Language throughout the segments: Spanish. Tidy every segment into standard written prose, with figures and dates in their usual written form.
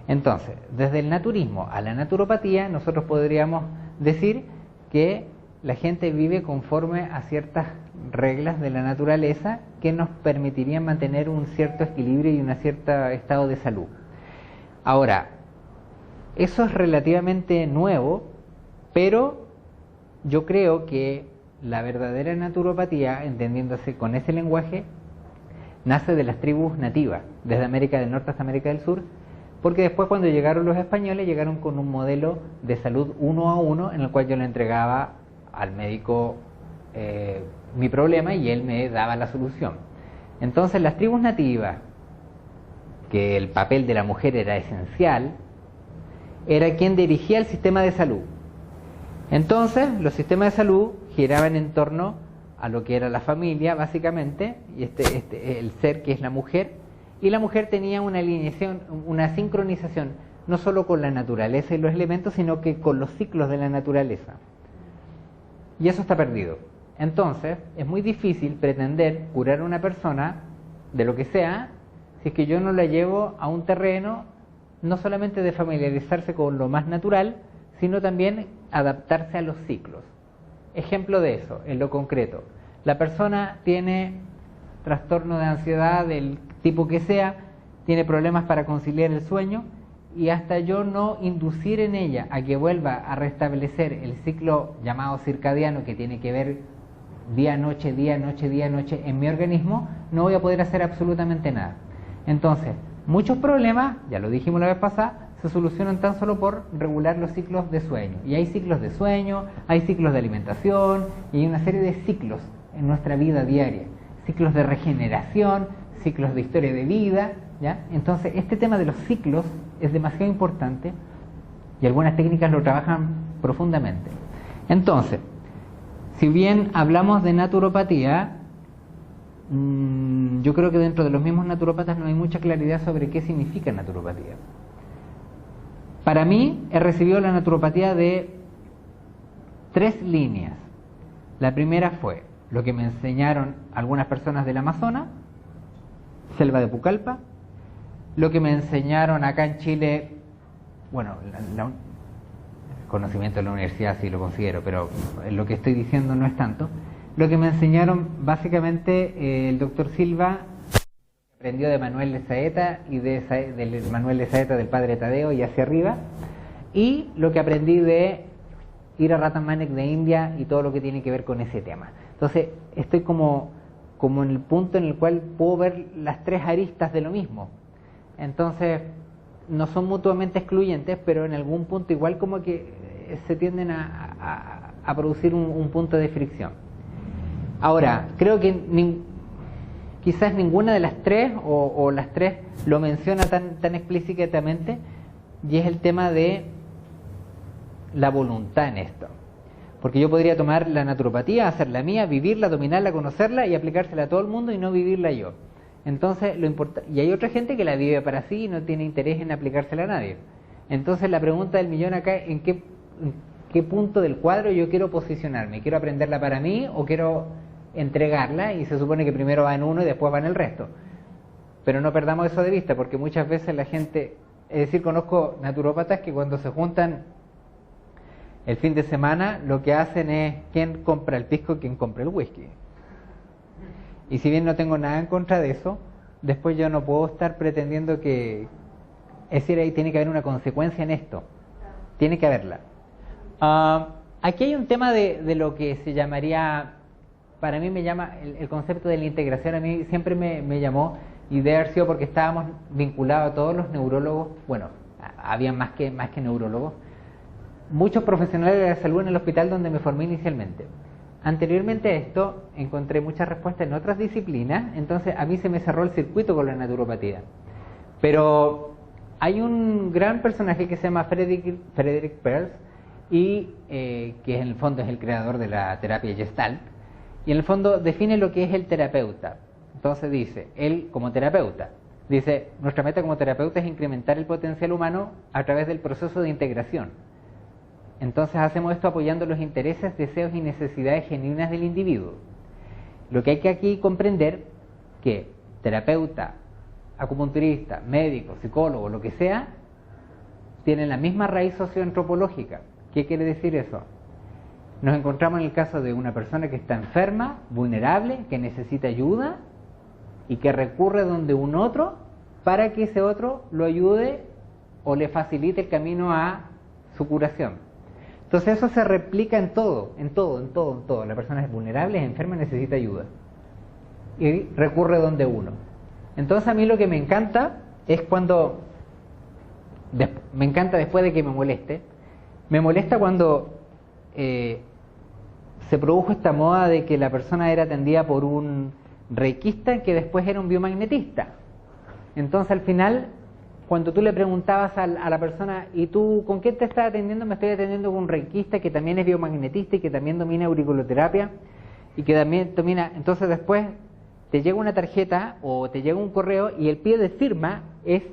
Entonces, desde el naturismo a la naturopatía, nosotros podríamos decir que la gente vive conforme a ciertas reglas de la naturaleza que nos permitirían mantener un cierto equilibrio y un cierto estado de salud. Ahora, eso es relativamente nuevo, pero yo creo que la verdadera naturopatía, entendiéndose con ese lenguaje, nace de las tribus nativas, desde América del Norte hasta América del Sur, porque después cuando llegaron los españoles, llegaron con un modelo de salud 1 a 1, en el cual yo le entregaba al médico mi problema y él me daba la solución. Entonces las tribus nativas, que el papel de la mujer era esencial, era quien dirigía el sistema de salud. Entonces los sistemas de salud giraban en torno a lo que era la familia, básicamente, y el ser que es la mujer, y la mujer tenía una alineación, una sincronización, no solo con la naturaleza y los elementos, sino que con los ciclos de la naturaleza. Y eso está perdido. Entonces, es muy difícil pretender curar a una persona de lo que sea, si es que yo no la llevo a un terreno, no solamente de familiarizarse con lo más natural, sino también adaptarse a los ciclos. Ejemplo de eso, en lo concreto. La persona tiene trastorno de ansiedad del tipo que sea, tiene problemas para conciliar el sueño, y hasta yo no inducir en ella a que vuelva a restablecer el ciclo llamado circadiano, que tiene que ver día-noche, día-noche, día-noche en mi organismo, no voy a poder hacer absolutamente nada. Entonces, muchos problemas, ya lo dijimos la vez pasada, se solucionan tan solo por regular los ciclos de sueño. Y hay ciclos de sueño, hay ciclos de alimentación, y hay una serie de ciclos en nuestra vida diaria. Ciclos de regeneración, ciclos de historia de vida, ¿ya? Entonces, este tema de los ciclos es demasiado importante y algunas técnicas lo trabajan profundamente. Entonces, si bien hablamos de naturopatía, yo creo que dentro de los mismos naturópatas no hay mucha claridad sobre qué significa naturopatía. Para mí, he recibido la naturopatía de 3 líneas. La primera fue lo que me enseñaron algunas personas del Amazonas, selva de Pucallpa, lo que me enseñaron acá en Chile, bueno, el conocimiento de la universidad sí lo considero, pero lo que estoy diciendo no es tanto. Lo que me enseñaron básicamente el doctor Silva, aprendió de Manuel de Saeta y del Manuel de Saeta del padre Tadeo y hacia arriba, y lo que aprendí de ir a Ratan Manek de India y todo lo que tiene que ver con ese tema. Entonces estoy como en el punto en el cual puedo ver las 3 aristas de lo mismo. Entonces no son mutuamente excluyentes, pero en algún punto igual como que se tienden a producir un punto de fricción. Ahora, creo que quizás ninguna de las 3 o las 3 lo menciona tan explícitamente, y es el tema de la voluntad en esto. Porque yo podría tomar la naturopatía, hacerla mía, vivirla, dominarla, conocerla y aplicársela a todo el mundo y no vivirla yo. Entonces, y hay otra gente que la vive para sí y no tiene interés en aplicársela a nadie. Entonces, la pregunta del millón acá, ¿en qué punto del cuadro yo quiero posicionarme? ¿Quiero aprenderla para mí o quiero entregarla? Y se supone que primero va en uno y después va en el resto. Pero no perdamos eso de vista, porque muchas veces la gente, es decir, conozco naturópatas que cuando se juntan el fin de semana, lo que hacen es quién compra el pisco, quién compra el whisky. Y si bien no tengo nada en contra de eso, después yo no puedo estar pretendiendo que... Es decir, ahí tiene que haber una consecuencia en esto. Tiene que haberla. Aquí hay un tema de lo que se llamaría... Para mí me llama el concepto de la integración. A mí siempre me llamó, y debe haber sido porque estábamos vinculados a todos los neurólogos. Bueno, había más que neurólogos. Muchos profesionales de la salud en el hospital donde me formé inicialmente. Anteriormente a esto encontré muchas respuestas en otras disciplinas, entonces a mí se me cerró el circuito con la naturopatía. Pero hay un gran personaje que se llama Frederick Perls, y que en el fondo es el creador de la terapia Gestalt, y en el fondo define lo que es el terapeuta. Entonces dice, él como terapeuta, dice, nuestra meta como terapeuta es incrementar el potencial humano a través del proceso de integración. Entonces hacemos esto apoyando los intereses, deseos y necesidades genuinas del individuo. Lo que hay que aquí comprender que terapeuta, acupunturista, médico, psicólogo, lo que sea, tienen la misma raíz socioantropológica. ¿Qué quiere decir eso? Nos encontramos en el caso de una persona que está enferma, vulnerable, que necesita ayuda y que recurre donde un otro para que ese otro lo ayude o le facilite el camino a su curación. Entonces eso se replica en todo. La persona es vulnerable, es enferma, necesita ayuda y recurre donde uno. Entonces a mí lo que me encanta es cuando, me encanta después de que me molesta cuando se produjo esta moda de que la persona era atendida por un reikista que después era un biomagnetista. Entonces al final, cuando tú le preguntabas a la persona, ¿y tú con qué te estás atendiendo? Me estoy atendiendo con un reikista que también es biomagnetista y que también domina auriculoterapia y que también domina. Entonces después te llega una tarjeta o te llega un correo y el pie de firma es,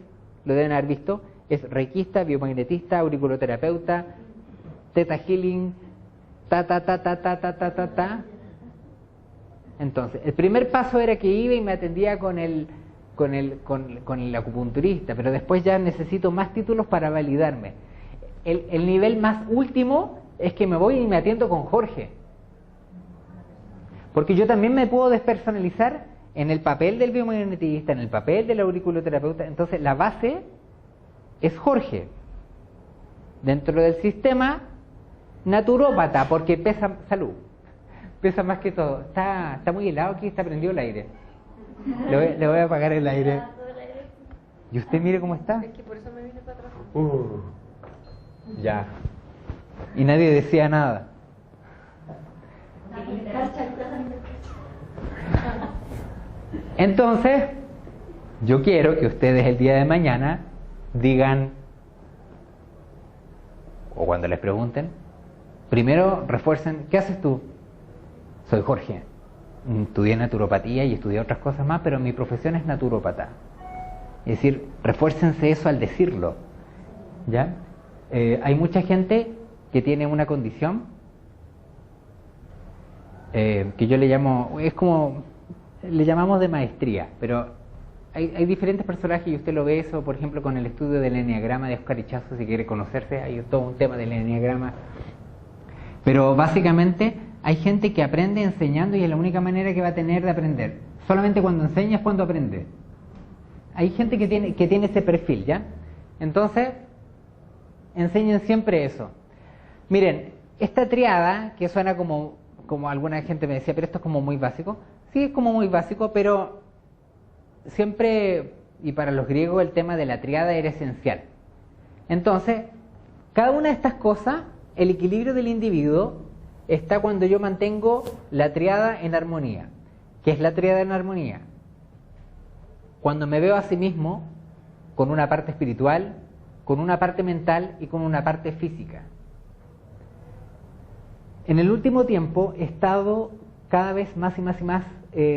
lo deben haber visto, es reikista, biomagnetista, auriculoterapeuta, Theta Healing, ta. Entonces, el primer paso era que iba y me atendía con el acupunturista, pero después ya necesito más títulos para validarme. El nivel más último es que me voy y me atiendo con Jorge. Porque yo también me puedo despersonalizar en el papel del biomagnetista, en el papel del auriculoterapeuta. Entonces, la base es Jorge. Dentro del sistema naturópata, porque pesa más que todo. Está muy helado aquí, está prendido el aire. Le voy a apagar el aire. ¿Y usted mire cómo está? Es que por eso me vine para atrás. Ya. Y nadie decía nada. Entonces, yo quiero que ustedes el día de mañana digan, o cuando les pregunten, primero refuercen, ¿qué haces tú? Soy Jorge. Estudié naturopatía y estudié otras cosas más, pero mi profesión es naturópata. Es decir, refuércense eso al decirlo. ¿Ya? Hay mucha gente que tiene una condición que yo le llamo, es como, le llamamos de maestría, pero hay diferentes personajes y usted lo ve eso, por ejemplo, con el estudio del enneagrama de Oscar Ichazo, si quiere conocerse, hay todo un tema del enneagrama. Pero básicamente hay gente que aprende enseñando y es la única manera que va a tener de aprender. Solamente cuando enseña es cuando aprende. Hay gente que tiene ese perfil, ¿ya? Entonces, enseñen siempre eso. Miren, esta triada, que suena como alguna gente me decía, pero esto es como muy básico. Sí, es como muy básico, pero siempre, y para los griegos el tema de la triada era esencial. Entonces, cada una de estas cosas, el equilibrio del individuo está cuando yo mantengo la triada en armonía. ¿Qué es la triada en armonía? Cuando me veo a sí mismo con una parte espiritual, con una parte mental y con una parte física. En el último tiempo he estado cada vez más y más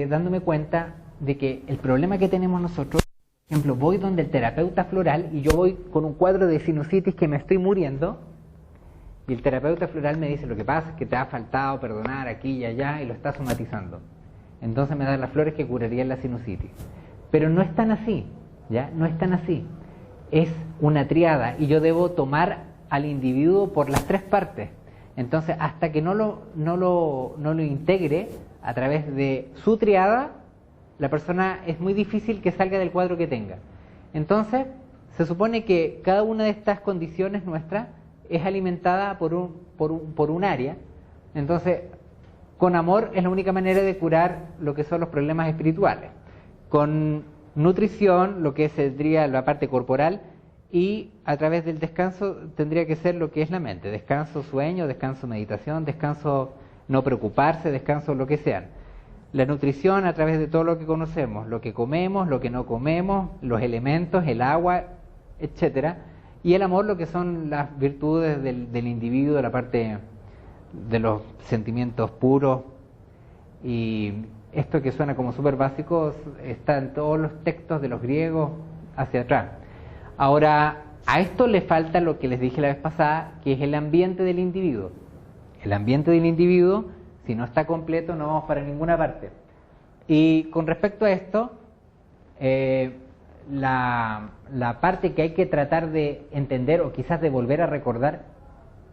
dándome cuenta de que el problema que tenemos nosotros, por ejemplo, voy donde el terapeuta floral y yo voy con un cuadro de sinusitis que me estoy muriendo y el terapeuta floral me dice, lo que pasa es que te ha faltado perdonar aquí y allá y lo estás somatizando. Entonces me dan las flores que curarían la sinusitis. Pero no es tan así, ¿ya? No es tan así. Es una triada y yo debo tomar al individuo por las tres partes. Entonces, hasta que no lo integre a través de su triada, la persona es muy difícil que salga del cuadro que tenga. Entonces, se supone que cada una de estas condiciones nuestras es alimentada por un área. Entonces, con amor es la única manera de curar lo que son los problemas espirituales. Con nutrición, lo que sería la parte corporal, y a través del descanso tendría que ser lo que es la mente. Descanso, sueño, descanso, meditación, descanso, no preocuparse, descanso, lo que sean. La nutrición a través de todo lo que conocemos, lo que comemos, lo que no comemos, los elementos, el agua, etcétera. Y el amor, lo que son las virtudes del individuo, la parte de los sentimientos puros. Y esto que suena como súper básico está en todos los textos de los griegos hacia atrás. Ahora, a esto le falta lo que les dije la vez pasada, que es el ambiente del individuo. El ambiente del individuo, si no está completo, no vamos para ninguna parte. Y con respecto a esto, la parte que hay que tratar de entender o quizás de volver a recordar,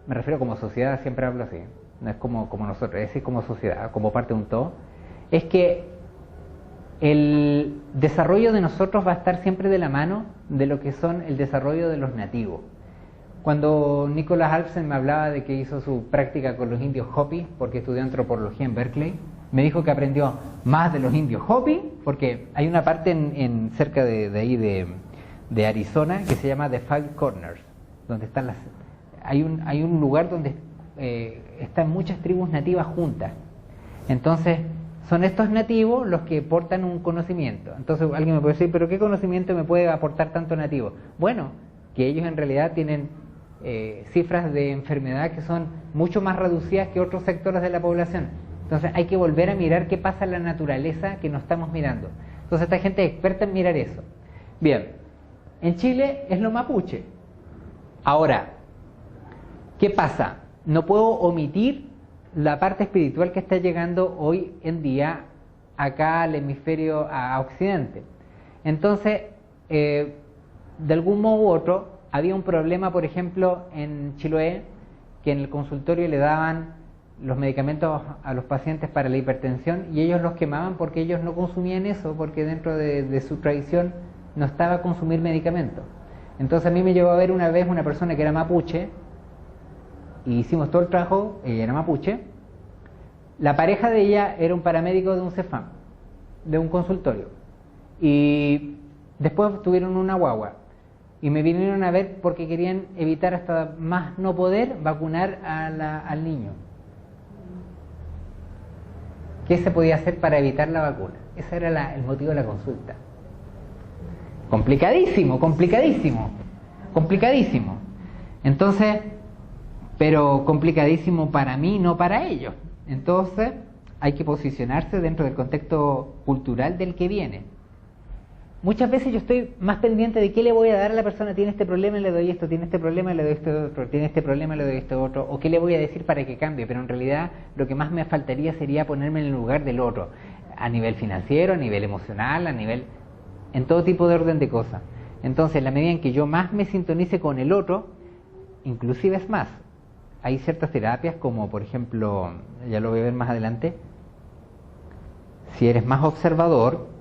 me refiero como sociedad, siempre hablo así, no es como nosotros, es decir, como sociedad, como parte de un todo, es que el desarrollo de nosotros va a estar siempre de la mano de lo que son el desarrollo de los nativos. Cuando Nicholas Alfsen me hablaba de que hizo su práctica con los indios Hopi, porque estudió antropología en Berkeley, me dijo que aprendió más de los indios Hopi, porque hay una parte cerca de ahí de Arizona que se llama The Five Corners, donde están hay un lugar donde están muchas tribus nativas juntas. Entonces son estos nativos los que portan un conocimiento. Entonces alguien me puede decir, ¿pero qué conocimiento me puede aportar tanto nativo? Bueno, que ellos en realidad tienen cifras de enfermedad que son mucho más reducidas que otros sectores de la población. Entonces hay que volver a mirar qué pasa en la naturaleza que no estamos mirando. Entonces esta gente es experta en mirar eso. Bien, en Chile es lo mapuche. Ahora, ¿qué pasa? No puedo omitir la parte espiritual que está llegando hoy en día acá al hemisferio a Occidente. Entonces, de algún modo u otro, había un problema, por ejemplo, en Chiloé, que en el consultorio le daban los medicamentos a los pacientes para la hipertensión y ellos los quemaban porque ellos no consumían eso, porque dentro de su tradición no estaba consumir medicamentos. Entonces a mí me llevó a ver una vez una persona que era mapuche, y hicimos todo el trabajo, ella era mapuche, la pareja de ella era un paramédico de un CEFAM, de un consultorio, y después tuvieron una guagua, y me vinieron a ver porque querían evitar hasta más no poder vacunar al niño. ¿Qué se podía hacer para evitar la vacuna? Ese era el motivo de la consulta. Complicadísimo, complicadísimo, complicadísimo. Entonces, pero complicadísimo para mí, no para ellos. Entonces, hay que posicionarse dentro del contexto cultural del que viene. Muchas veces yo estoy más pendiente de qué le voy a dar a la persona. Tiene este problema, le doy esto, tiene este problema, le doy este otro, tiene este problema, le doy este otro, o qué le voy a decir para que cambie. Pero en realidad lo que más me faltaría sería ponerme en el lugar del otro, a nivel financiero, a nivel emocional, en todo tipo de orden de cosas. Entonces, en la medida en que yo más me sintonice con el otro, inclusive es más, hay ciertas terapias como, por ejemplo, ya lo voy a ver más adelante, si eres más observador,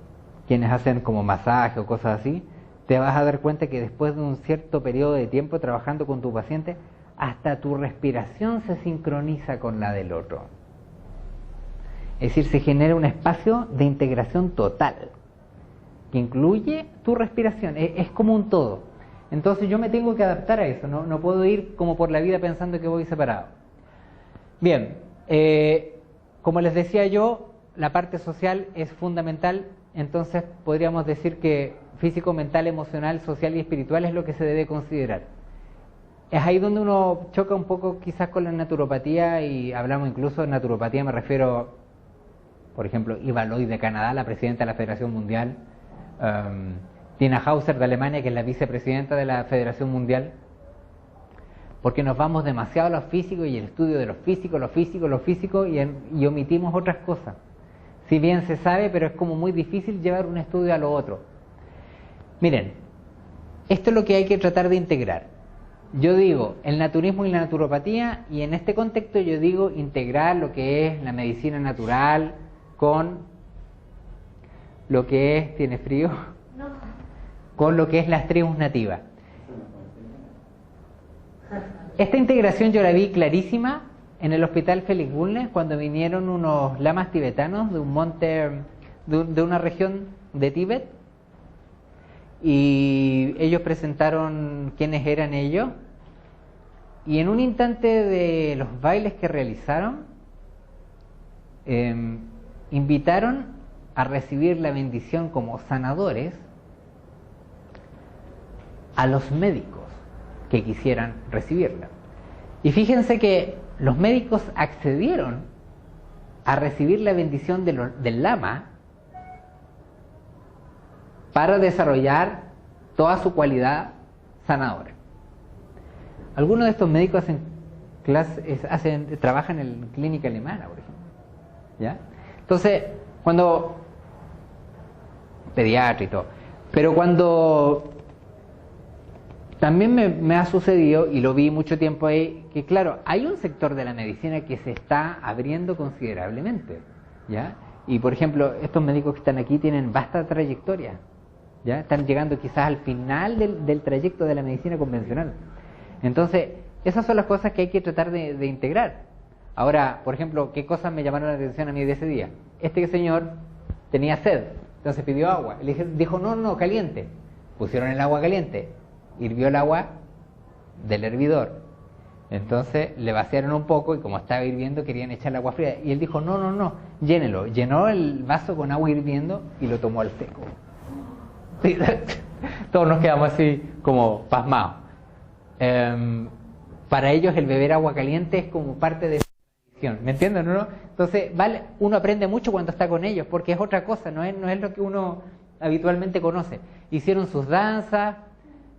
quienes hacen como masaje o cosas así, te vas a dar cuenta que después de un cierto periodo de tiempo trabajando con tu paciente, hasta tu respiración se sincroniza con la del otro. Es decir, se genera un espacio de integración total, que incluye tu respiración, es como un todo. Entonces yo me tengo que adaptar a eso, no puedo ir como por la vida pensando que voy separado. Bien, como les decía yo, la parte social es fundamental. Entonces podríamos decir que físico, mental, emocional, social y espiritual es lo que se debe considerar. Es ahí donde uno choca un poco quizás con la naturopatía, y hablamos incluso de naturopatía, me refiero, por ejemplo, Eva Loy de Canadá, la presidenta de la Federación Mundial, Tina Hauser de Alemania, que es la vicepresidenta de la Federación Mundial, porque nos vamos demasiado a lo físico y el estudio de lo físico y omitimos otras cosas. Si bien se sabe, pero es como muy difícil llevar un estudio a lo otro. Miren, esto es lo que hay que tratar de integrar. Yo digo el naturismo y la naturopatía, y en este contexto yo digo integrar lo que es la medicina natural con lo que es, ¿tiene frío? No. Con lo que es las tribus nativas. Esta integración yo la vi clarísima en el hospital Félix Bulnes, cuando vinieron unos lamas tibetanos de un monte, de una región de Tíbet, y ellos presentaron quiénes eran ellos, y en un instante de los bailes que realizaron, invitaron a recibir la bendición como sanadores a los médicos que quisieran recibirla. Y fíjense que los médicos accedieron a recibir la bendición del lama para desarrollar toda su cualidad sanadora. Algunos de estos médicos trabajan en clínica alemana, por ejemplo, ¿ya? Entonces, cuando pediatra y todo, Pero cuando también me ha sucedido, y lo vi mucho tiempo ahí, que claro, hay un sector de la medicina que se está abriendo considerablemente, ¿ya? Y por ejemplo, estos médicos que están aquí tienen vasta trayectoria, ¿ya? Están llegando quizás al final del trayecto de la medicina convencional. Entonces, esas son las cosas que hay que tratar de integrar. Ahora, por ejemplo, ¿qué cosas me llamaron la atención a mí de ese día? Este señor tenía sed, entonces pidió agua. Le dijo, no, caliente. Pusieron el agua caliente, hirvió el agua del hervidor. Entonces le vaciaron un poco y como estaba hirviendo querían echarle agua fría. Y él dijo, no, llénelo. Llenó el vaso con agua hirviendo y lo tomó al seco. Todos nos quedamos así como pasmados. Para ellos el beber agua caliente es como parte de su tradición, ¿me entienden, no? Entonces, vale, uno aprende mucho cuando está con ellos, porque es otra cosa, no es lo que uno habitualmente conoce. Hicieron sus danzas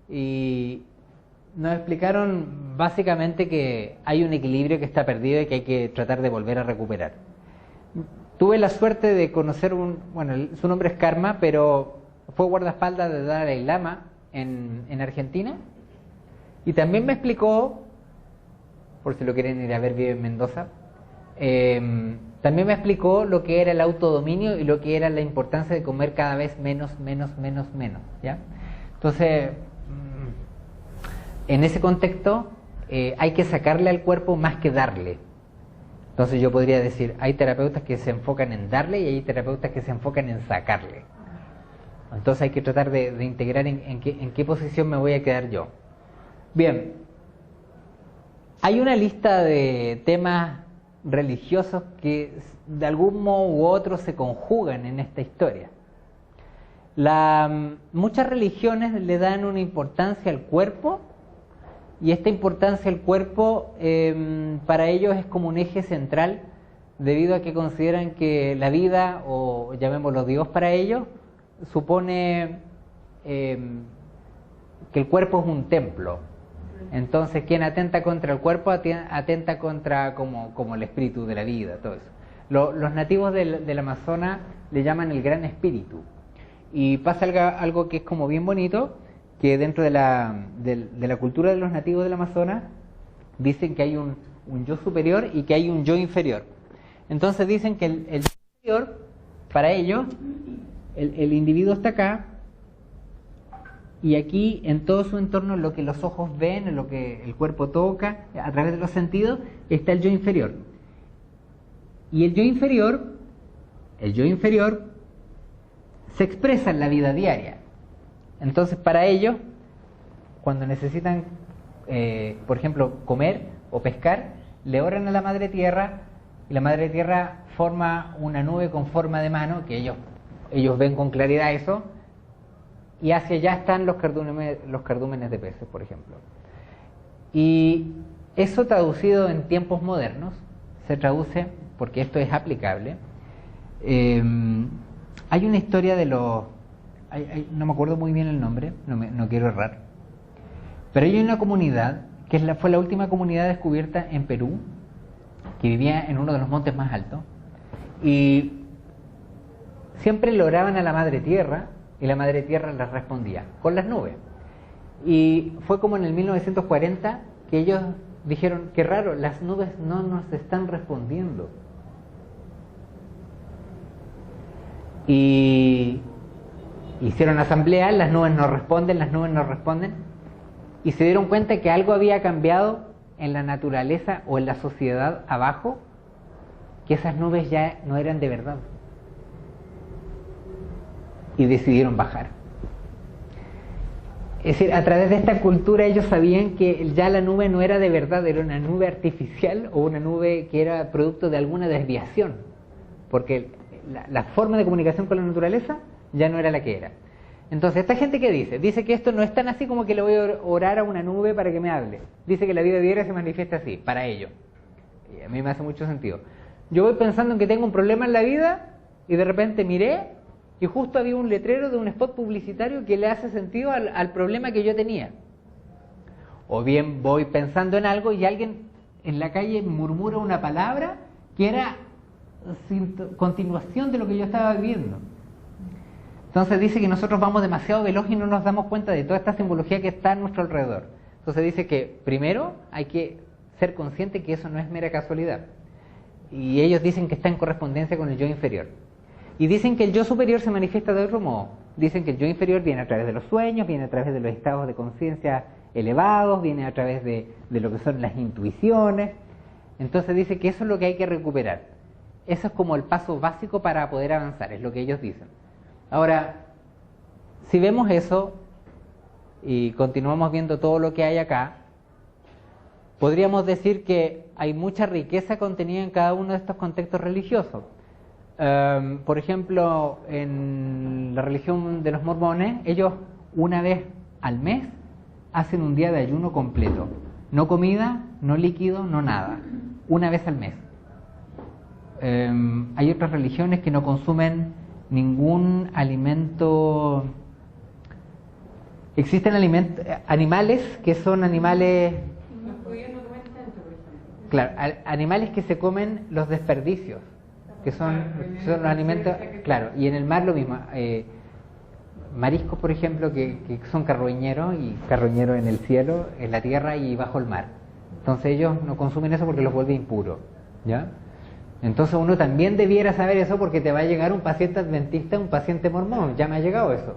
y nos explicaron básicamente que hay un equilibrio que está perdido y que hay que tratar de volver a recuperar. Tuve la suerte de conocer su nombre es Karma, pero fue guardaespaldas de Dalai Lama en Argentina, y también me explicó, por si lo quieren ir a ver, vive en Mendoza, también me explicó lo que era el autodominio y lo que era la importancia de comer cada vez menos, ¿ya? Entonces, en ese contexto, hay que sacarle al cuerpo más que darle. Entonces yo podría decir, hay terapeutas que se enfocan en darle y hay terapeutas que se enfocan en sacarle. Entonces hay que tratar de integrar en qué posición me voy a quedar yo. Bien, hay una lista de temas religiosos que de algún modo u otro se conjugan en esta historia. Muchas religiones le dan una importancia al cuerpo, y esta importancia al cuerpo para ellos es como un eje central, debido a que consideran que la vida, o llamémoslo Dios para ellos, supone que el cuerpo es un templo. Entonces quien atenta contra el cuerpo atenta contra como el espíritu de la vida, todo eso. Los nativos del Amazonas le llaman el gran espíritu, y pasa algo que es como bien bonito, que dentro de la cultura de los nativos del Amazonas dicen que hay un yo superior y que hay un yo inferior. Entonces dicen que el yo superior, para ellos, el individuo está acá, y aquí en todo su entorno, lo que los ojos ven, lo que el cuerpo toca, a través de los sentidos, está el yo inferior. Y el yo inferior se expresa en la vida diaria. Entonces para ellos, cuando necesitan, por ejemplo, comer o pescar, le oran a la Madre Tierra, y la Madre Tierra forma una nube con forma de mano, que ellos ven con claridad eso, y hacia allá están los cardúmenes de peces, por ejemplo. Y eso traducido en tiempos modernos, se traduce, porque esto es aplicable, hay una historia de no me acuerdo muy bien el nombre, no quiero errar, pero hay una comunidad, que fue la última comunidad descubierta en Perú, que vivía en uno de los montes más altos, y siempre le oraban a la Madre Tierra, y la Madre Tierra les respondía con las nubes. Y fue como en el 1940 que ellos dijeron, qué raro, las nubes no nos están respondiendo. Y hicieron asamblea, las nubes no responden, y se dieron cuenta que algo había cambiado en la naturaleza o en la sociedad abajo, que esas nubes ya no eran de verdad. Y decidieron bajar. Es decir, a través de esta cultura ellos sabían que ya la nube no era de verdad, era una nube artificial o una nube que era producto de alguna desviación, porque la forma de comunicación con la naturaleza ya no era la que era. Entonces, ¿esta gente qué dice? Dice que esto no es tan así como que le voy a orar a una nube para que me hable. Dice que la vida diaria se manifiesta así, para ellos. Y a mí me hace mucho sentido. Yo voy pensando en que tengo un problema en la vida y de repente miré y justo había un letrero de un spot publicitario que le hace sentido al problema que yo tenía. O bien voy pensando en algo y alguien en la calle murmura una palabra que era continuación de lo que yo estaba viviendo. Entonces dice que nosotros vamos demasiado veloz y no nos damos cuenta de toda esta simbología que está a nuestro alrededor. Entonces dice que primero hay que ser consciente que eso no es mera casualidad. Y ellos dicen que está en correspondencia con el yo inferior. Y dicen que el yo superior se manifiesta de otro modo. Dicen que el yo inferior viene a través de los sueños, viene a través de los estados de conciencia elevados, viene a través de lo que son las intuiciones. Entonces dice que eso es lo que hay que recuperar. Eso es como el paso básico para poder avanzar, es lo que ellos dicen. Ahora, si vemos eso y continuamos viendo todo lo que hay acá, podríamos decir que hay mucha riqueza contenida en cada uno de estos contextos religiosos. Por ejemplo, en la religión de los mormones, ellos una vez al mes hacen un día de ayuno completo. No comida, no líquido, no nada. Una vez al mes. Hay otras religiones que no consumen ningún alimento. Existen animales que son animales. Claro, animales que se comen los desperdicios, que son los alimentos. Claro, y en el mar lo mismo. Mariscos, por ejemplo, que son carroñeros, y carroñeros en el cielo, en la tierra y bajo el mar. Entonces ellos no consumen eso porque los vuelve impuros, ¿ya? Entonces uno también debiera saber eso, porque te va a llegar un paciente adventista, un paciente mormón, ya me ha llegado eso.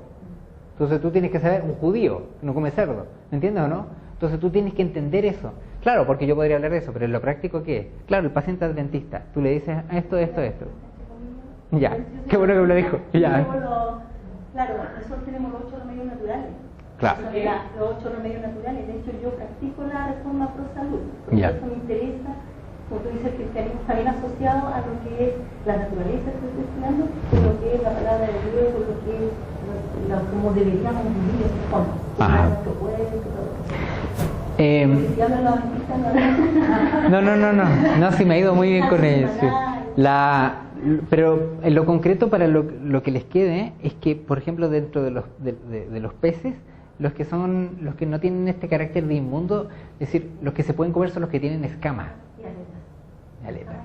Entonces tú tienes que saber, un judío no come cerdo, ¿me entiendes o no? Entonces tú tienes que entender eso. Claro, porque yo podría hablar de eso, pero en lo práctico, ¿qué es? Claro, el paciente adventista, tú le dices esto. Ya, qué bueno que me lo dijo. Ya. Claro, nosotros tenemos los 8 remedios naturales. Claro. Los 8 remedios naturales. De hecho, yo practico la reforma pro salud. Por eso me interesa, como tú dices, el cristianismo también asociado a lo que es la naturaleza que estoy estudiando, con lo que es la palabra de Dios, con lo que es como deberíamos vivir en forma. Nuestro pueblo, todo. No, sí me ha ido muy bien con ellos. Sí. Pero en lo concreto, para lo que les quede, es que, por ejemplo, dentro de los peces, los que no tienen este carácter de inmundo, es decir, los que se pueden comer son los que tienen escamas. Aletas.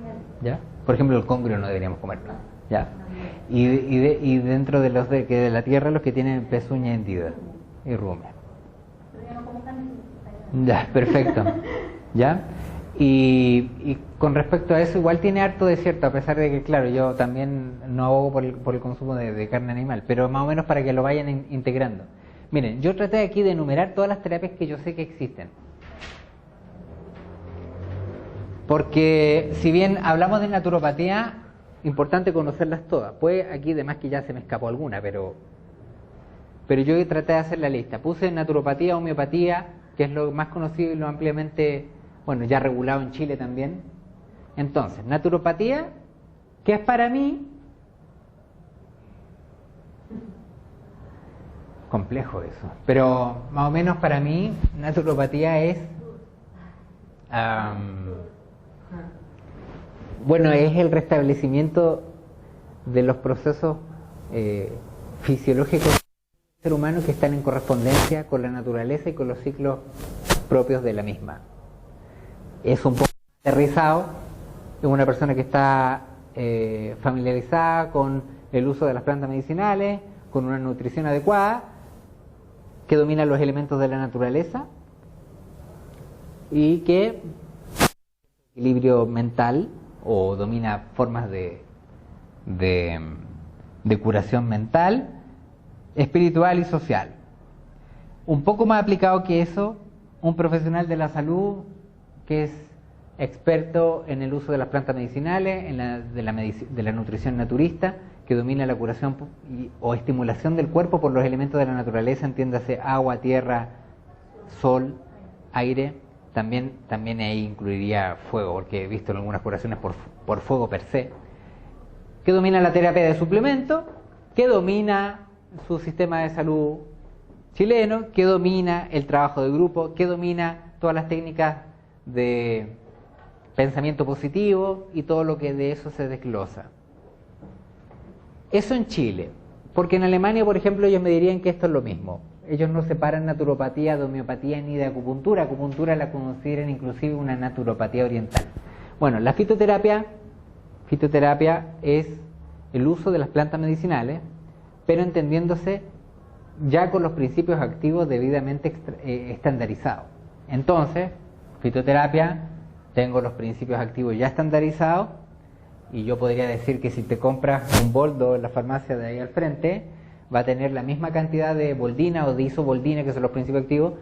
¿Ya? Por ejemplo, el congrio no deberíamos comerlo. ¿Ya? Y dentro de los de la tierra, los que tienen pezuña hendida y rumen. Ya, perfecto. ¿Ya? Y con respecto a eso, igual tiene harto de cierto, a pesar de que, claro, yo también no abogo por el consumo de carne animal, pero más o menos para que lo vayan integrando. Miren, yo traté aquí de enumerar todas las terapias que yo sé que existen. Porque si bien hablamos de naturopatía, importante conocerlas todas. Pues aquí además que ya se me escapó alguna, pero yo traté de hacer la lista. Puse naturopatía, homeopatía, que es lo más conocido y lo ampliamente, bueno, ya regulado en Chile también. Entonces, naturopatía, que es para mí complejo eso, pero más o menos para mí naturopatía es bueno, es el restablecimiento de los procesos fisiológicos del ser humano que están en correspondencia con la naturaleza y con los ciclos propios de la misma. Es un poco aterrizado, es una persona que está familiarizada con el uso de las plantas medicinales, con una nutrición adecuada, que domina los elementos de la naturaleza y que equilibrio mental o domina formas de curación mental, espiritual y social. Un poco más aplicado que eso, un profesional de la salud que es experto en el uso de las plantas medicinales, de la nutrición naturista, que domina la curación o estimulación del cuerpo por los elementos de la naturaleza, entiéndase agua, tierra, sol, aire. También ahí incluiría fuego, porque he visto algunas curaciones por fuego per se, que domina la terapia de suplemento, que domina su sistema de salud chileno, que domina el trabajo de grupo, que domina todas las técnicas de pensamiento positivo y todo lo que de eso se desglosa. Eso en Chile, porque en Alemania, por ejemplo, ellos me dirían que esto es lo mismo. Ellos no separan naturopatía de homeopatía ni de acupuntura. Acupuntura la consideran inclusive una naturopatía oriental. Bueno, la fitoterapia es el uso de las plantas medicinales pero entendiéndose ya con los principios activos debidamente estandarizados. Entonces, fitoterapia, tengo los principios activos ya estandarizados, y yo podría decir que si te compras un boldo en la farmacia de ahí al frente, va a tener la misma cantidad de boldina o de isoboldina, que son los principios activos,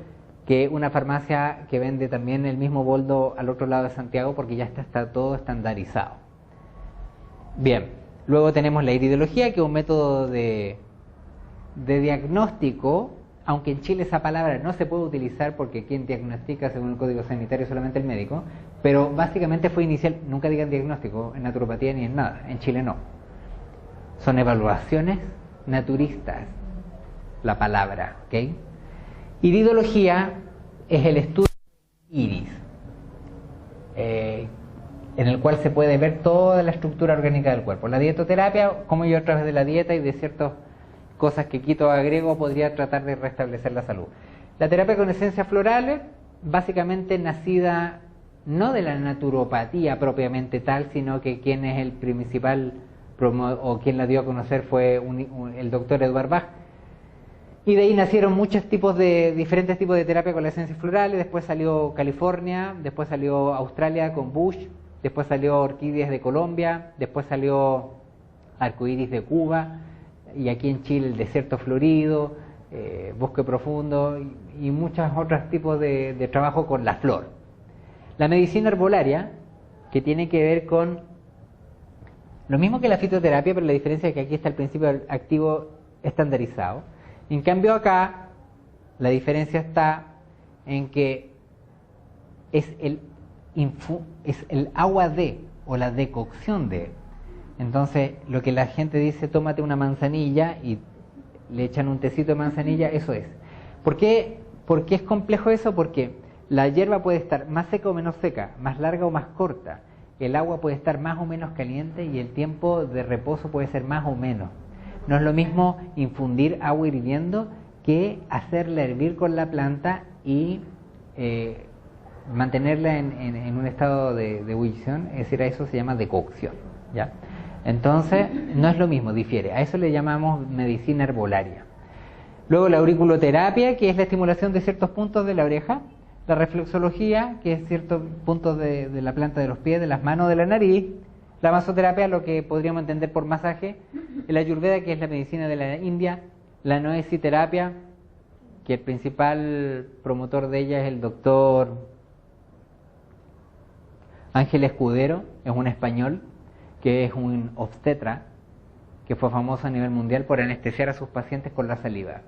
que una farmacia que vende también el mismo boldo al otro lado de Santiago, porque ya está todo estandarizado. Bien, luego tenemos la iridología, que es un método de diagnóstico, aunque en Chile esa palabra no se puede utilizar porque quien diagnostica según el Código Sanitario es solamente el médico, pero básicamente fue inicial, nunca digan diagnóstico en naturopatía ni en nada, en Chile no. Son evaluaciones naturistas, la palabra, ¿ok? Iridología es el estudio del iris, en el cual se puede ver toda la estructura orgánica del cuerpo. La dietoterapia, como yo a través de la dieta y de ciertas cosas que quito o agrego, podría tratar de restablecer la salud. La terapia con esencias florales, básicamente nacida no de la naturopatía propiamente tal, sino que quien es el principal o quien la dio a conocer fue el doctor Edward Bach. Y de ahí nacieron diferentes tipos de terapia con las esencias florales. Después salió California, después salió Australia con Bush, después salió orquídeas de Colombia, después salió arcoíris de Cuba, y aquí en Chile el desierto florido, bosque profundo y muchos otros tipos de trabajo con la flor. La medicina herbolaria, que tiene que ver con lo mismo que la fitoterapia, pero la diferencia es que aquí está el principio activo estandarizado. En cambio acá la diferencia está en que es el agua de, o la decocción de. Entonces lo que la gente dice, tómate una manzanilla y le echan un tecito de manzanilla, eso es. ¿Por qué es complejo eso? Porque la hierba puede estar más seca o menos seca, más larga o más corta. El agua puede estar más o menos caliente y el tiempo de reposo puede ser más o menos. No es lo mismo infundir agua hirviendo que hacerla hervir con la planta y mantenerla en un estado de ebullición, es decir, a eso se llama decocción, ¿ya? Entonces, no es lo mismo, difiere. A eso le llamamos medicina herbolaria. Luego la auriculoterapia, que es la estimulación de ciertos puntos de la oreja. La reflexología, que es ciertos puntos de la planta de los pies, de las manos, de la nariz. La masoterapia, lo que podríamos entender por masaje. La ayurveda, que es la medicina de la India. La noesiterapia, que el principal promotor de ella es el doctor Ángel Escudero, es un español, que es un obstetra, que fue famoso a nivel mundial por anestesiar a sus pacientes con la saliva.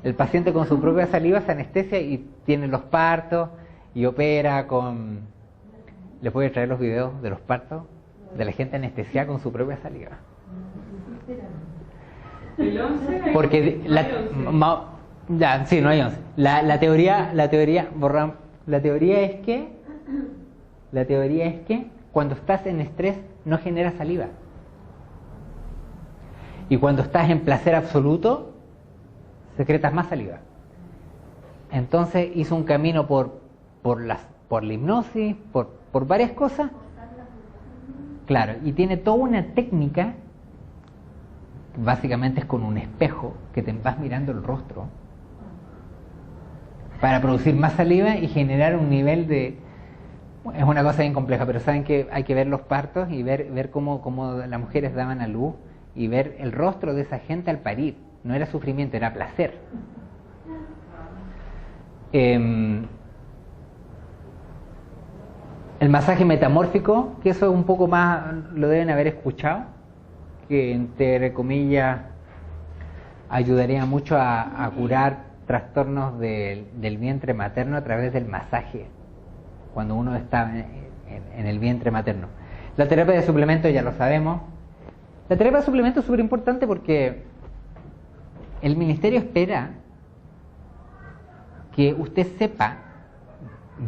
El paciente con su propia saliva se anestesia y tiene los partos y opera con... Les voy a traer los videos de los partos de la gente anestesiada con su propia saliva. Porque sí, no hay 11. La teoría es que cuando estás en estrés no generas saliva. Y cuando estás en placer absoluto, secretas más saliva. Entonces hizo un camino por la hipnosis, por varias cosas. Claro, y tiene toda una técnica, básicamente es con un espejo que te vas mirando el rostro para producir más saliva y generar un nivel de... Es una cosa bien compleja, pero saben que hay que ver los partos y ver cómo las mujeres daban a luz y ver el rostro de esa gente al parir. No era sufrimiento, era placer. El masaje metamórfico, que eso es un poco más, lo deben haber escuchado, que entre comillas ayudaría mucho a curar trastornos del vientre materno a través del masaje, cuando uno está en el vientre materno. La terapia de suplemento ya lo sabemos. La terapia de suplemento es súper importante porque el ministerio espera que usted sepa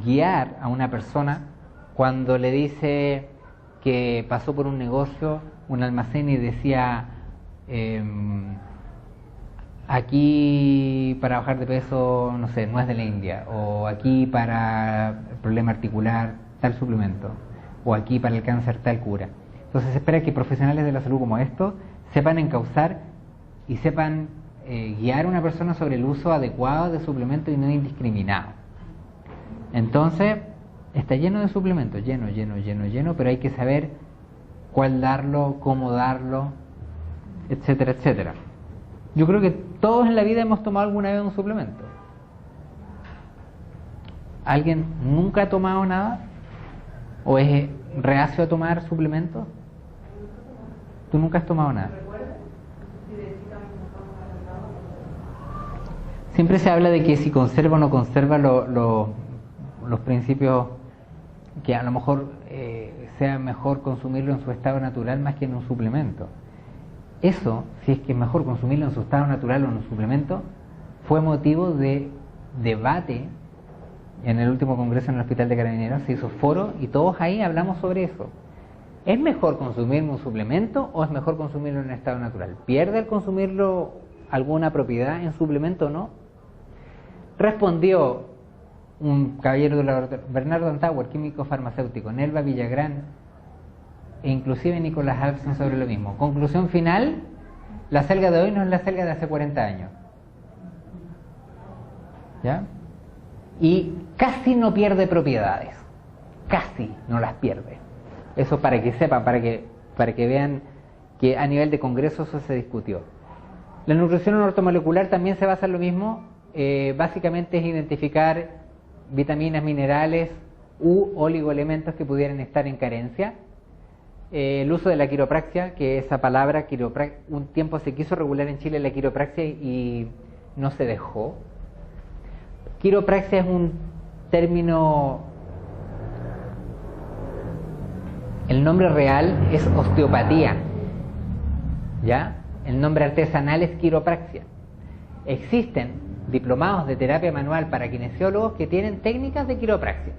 guiar a una persona cuando le dice que pasó por un negocio, un almacén y decía aquí para bajar de peso, no sé, nuez de la India, o aquí para el problema articular tal suplemento, o aquí para el cáncer tal cura. Entonces se espera que profesionales de la salud como estos sepan encauzar y sepan guiar a una persona sobre el uso adecuado de suplementos y no indiscriminado. Entonces, está lleno de suplementos, lleno, pero hay que saber cuál darlo, cómo darlo, etcétera, etcétera. Yo creo que todos en la vida hemos tomado alguna vez un suplemento. ¿Alguien nunca ha tomado nada? ¿O es reacio a tomar suplementos? ¿Tú nunca has tomado nada? Siempre se habla de que si conserva o no conserva los principios, que a lo mejor sea mejor consumirlo en su estado natural más que en un suplemento. Eso, si es que es mejor consumirlo en su estado natural o en un suplemento, fue motivo de debate en el último congreso en el Hospital de Carabineros. Se hizo foro y todos ahí hablamos sobre eso. ¿Es mejor consumir un suplemento o es mejor consumirlo en estado natural? ¿Pierde el consumirlo alguna propiedad en suplemento o no? Respondió un caballero del laboratorio, Bernardo Antauer, químico farmacéutico, Nelva Villagrán e inclusive Nicolás Alfson sobre lo mismo. Conclusión final: la selga de hoy no es la selga de hace 40 años. ¿Ya? Y casi no pierde propiedades. Casi no las pierde. Eso para que sepan, para que vean que a nivel de congreso eso se discutió. La nutrición ortomolecular también se basa en lo mismo. Básicamente es identificar vitaminas, minerales u oligoelementos que pudieran estar en carencia. El uso de la quiropraxia, que esa palabra un tiempo se quiso regular en Chile la quiropraxia y no se dejó. Quiropraxia es un término, el nombre real es osteopatía, ¿ya? El nombre artesanal es quiropraxia. Existen diplomados de terapia manual para kinesiólogos que tienen técnicas de quiropraxia.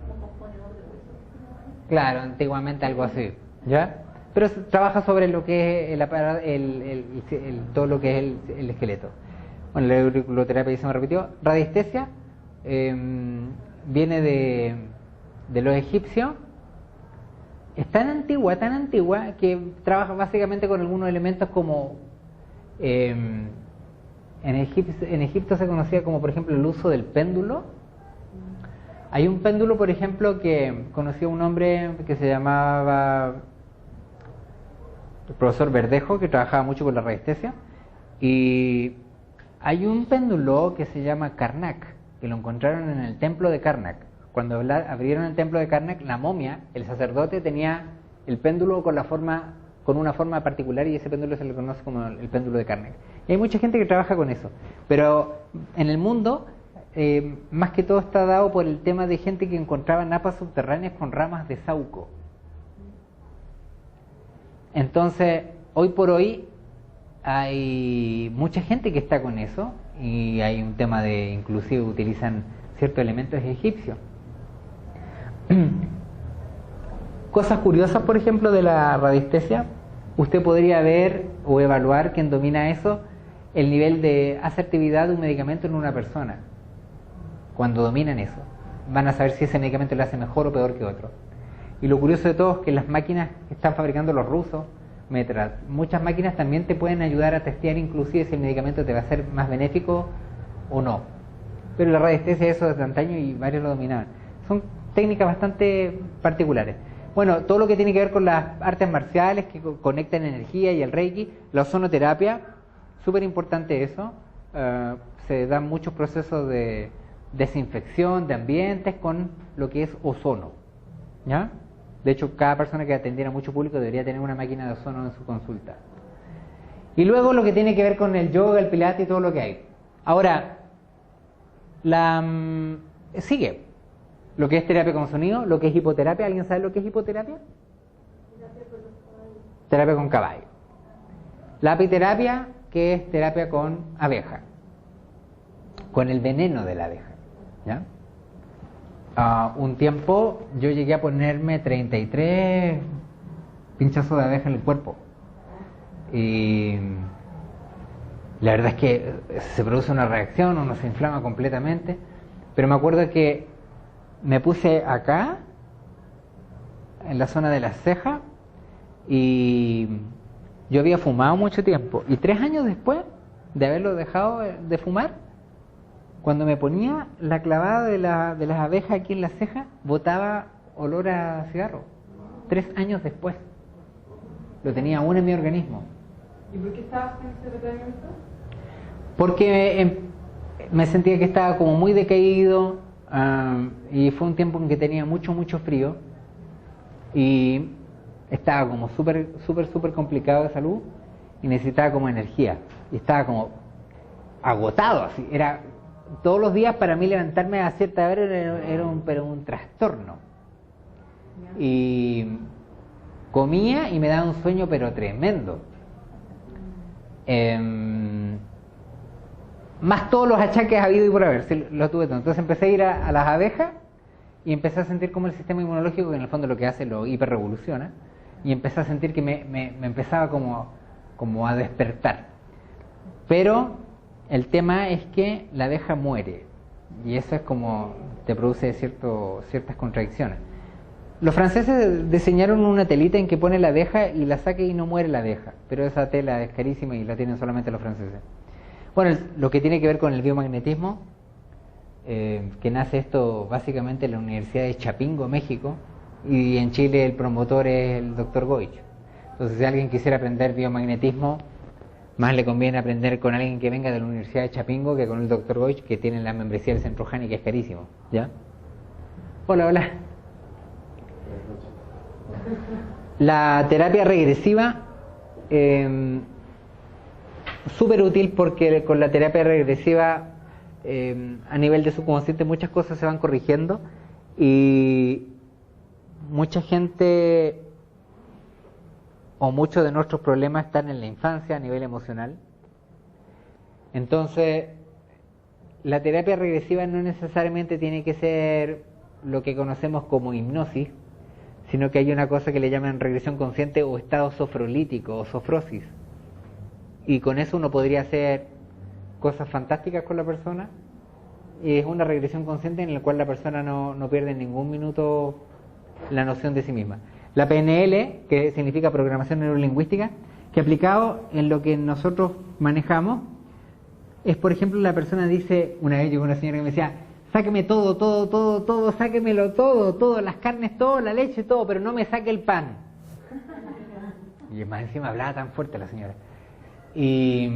Claro, antiguamente algo así, ¿ya? Pero se trabaja sobre lo que es todo lo que es el esqueleto. Bueno, la auriculoterapia ya se me repitió. Radiestesia viene de los egipcios. Es tan antigua que trabaja básicamente con algunos elementos como en Egipto se conocía como, por ejemplo, el uso del péndulo. Hay un péndulo, por ejemplo, que conoció un hombre que se llamaba el profesor Verdejo, que trabajaba mucho con la radiestesia, y hay un péndulo que se llama Karnak, que lo encontraron en el templo de Karnak. Cuando abrieron el templo de Karnak, la momia, el sacerdote, tenía el péndulo con una forma particular, y ese péndulo se le conoce como el péndulo de Karnak. Y hay mucha gente que trabaja con eso, pero en el mundo más que todo está dado por el tema de gente que encontraba napas subterráneas con ramas de saúco. Entonces, hoy por hoy hay mucha gente que está con eso, y hay un tema de, inclusive utilizan ciertos elementos egipcios. Cosas curiosas, por ejemplo, de la radiestesia. Usted podría ver o evaluar, quien domina eso, el nivel de asertividad de un medicamento en una persona. Cuando dominan eso, van a saber si ese medicamento le hace mejor o peor que otro. Y lo curioso de todo es que las máquinas que están fabricando los rusos, muchas máquinas también te pueden ayudar a testear inclusive si el medicamento te va a ser más benéfico o no. Pero la radiestesia, eso desde antaño, y varios lo dominaban. Son técnicas bastante particulares. Bueno, todo lo que tiene que ver con las artes marciales que conectan energía y el reiki, la ozonoterapia, súper importante eso. Se dan muchos procesos de desinfección de ambientes con lo que es ozono, ¿ya? De hecho, cada persona que atendiera mucho público debería tener una máquina de ozono en su consulta. Y luego lo que tiene que ver con el yoga, el pilates y todo lo que hay. Ahora, sigue lo que es terapia con sonido, lo que es hipoterapia. ¿Alguien sabe lo que es hipoterapia? Terapia con caballo. La apiterapia, que es terapia con abeja, con el veneno de la abeja, ¿ya? Un tiempo yo llegué a ponerme 33 pinchazos de abeja en el cuerpo, y la verdad es que se produce una reacción, uno se inflama completamente. Pero me acuerdo que me puse acá, en la zona de la ceja, y yo había fumado mucho tiempo, y 3 años después de haberlo dejado de fumar, cuando me ponía la clavada de las abejas aquí en la ceja, botaba olor a cigarro. 3 años después. Lo tenía aún en mi organismo. ¿Y por qué estabas en ese tratamiento? Porque me sentía que estaba como muy decaído, y fue un tiempo en que tenía mucho frío y estaba como súper complicado de salud y necesitaba como energía y estaba como agotado, así. Era todos los días para mí levantarme a cierta hora era un trastorno. Y comía y me daba un sueño pero tremendo. Más todos los achaques habido y por haber, sí, lo tuve todo. Entonces empecé a ir a las abejas y empecé a sentir como el sistema inmunológico, que en el fondo lo que hace lo hiperrevoluciona, y empecé a sentir que me empezaba como a despertar. Pero el tema es que la abeja muere, y eso es como te produce ciertas contradicciones. Los franceses diseñaron una telita en que pone la abeja y la saca y no muere la abeja, pero esa tela es carísima y la tienen solamente los franceses. Bueno, lo que tiene que ver con el biomagnetismo, que nace esto básicamente en la Universidad de Chapingo, México, y en Chile el promotor es el Dr. Goich. Entonces, si alguien quisiera aprender biomagnetismo, más le conviene aprender con alguien que venga de la Universidad de Chapingo que con el Dr. Goich, que tiene la membresía del Centro Jani, que es carísimo. ¿Ya? Hola. La terapia regresiva, súper útil, porque con la terapia regresiva a nivel de subconsciente muchas cosas se van corrigiendo y mucha gente o muchos de nuestros problemas están en la infancia a nivel emocional. Entonces la terapia regresiva no necesariamente tiene que ser lo que conocemos como hipnosis, sino que hay una cosa que le llaman regresión consciente o estado sofrolítico o sofrosis. Y con eso uno podría hacer cosas fantásticas con la persona. Y es una regresión consciente en la cual la persona no pierde en ningún minuto la noción de sí misma. La PNL, que significa programación neurolingüística, que aplicado en lo que nosotros manejamos, es, por ejemplo, la persona dice, una vez llegó una señora que me decía, sáqueme todo, sáquemelo todo, las carnes, todo, la leche, todo, pero no me saque el pan. Y más encima hablaba tan fuerte la señora. Y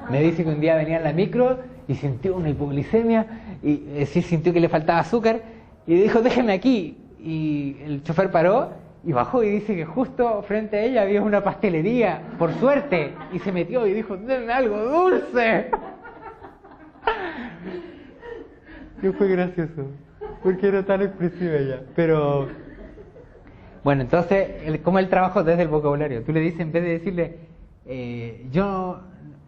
me dice que un día venía en la micro y sintió una hipoglicemia y sí sintió que le faltaba azúcar y dijo, déjeme aquí. Y el chofer paró y bajó y dice que justo frente a ella había una pastelería, por suerte, y se metió y dijo, denme algo dulce. Y fue gracioso porque era tan expresiva ella. Pero bueno, entonces como el trabajo desde el vocabulario, tú le dices, en vez de decirle yo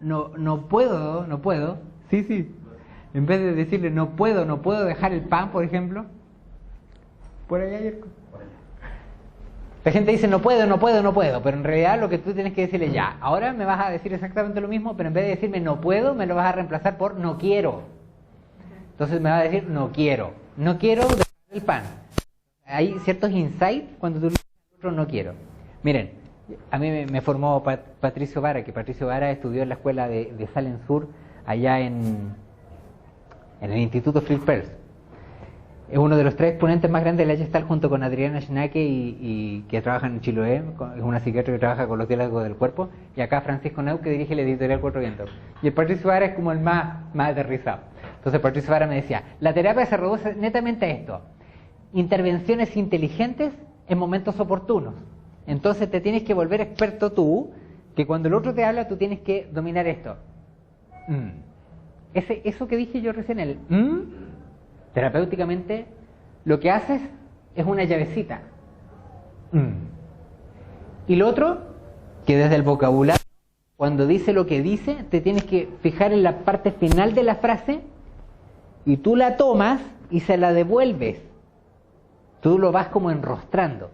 no puedo, sí, en vez de decirle no puedo dejar el pan, por ejemplo, por allá hay la gente dice no puedo, pero en realidad lo que tú tienes que decirle, ya, ahora me vas a decir exactamente lo mismo, pero en vez de decirme no puedo, me lo vas a reemplazar por no quiero. Entonces me va a decir no quiero dejar el pan. Hay ciertos insights cuando tú le dices al otro no quiero. Miren, a mí me formó Patricio Vara, que Patricio Vara estudió en la escuela de Salem Sur, allá en el Instituto Friedrich Perls. Es uno de los 3 exponentes más grandes de la Gestalt, junto con Adriana Schnake y que trabaja en Chiloé, es una psiquiatra que trabaja con los diálogos del cuerpo, y acá Francisco Neu, que dirige la editorial Cuatro Vientos. Y el Patricio Vara es como el más aterrizado. Entonces Patricio Vara me decía, la terapia se reduce netamente a esto: intervenciones inteligentes en momentos oportunos. Entonces te tienes que volver experto tú, que cuando el otro te habla tú tienes que dominar esto. Eso que dije yo recién, terapéuticamente lo que haces es una llavecita. Y lo otro, que desde el vocabulario, cuando dice lo que dice, te tienes que fijar en la parte final de la frase y tú la tomas y se la devuelves. Tú lo vas como enrostrando.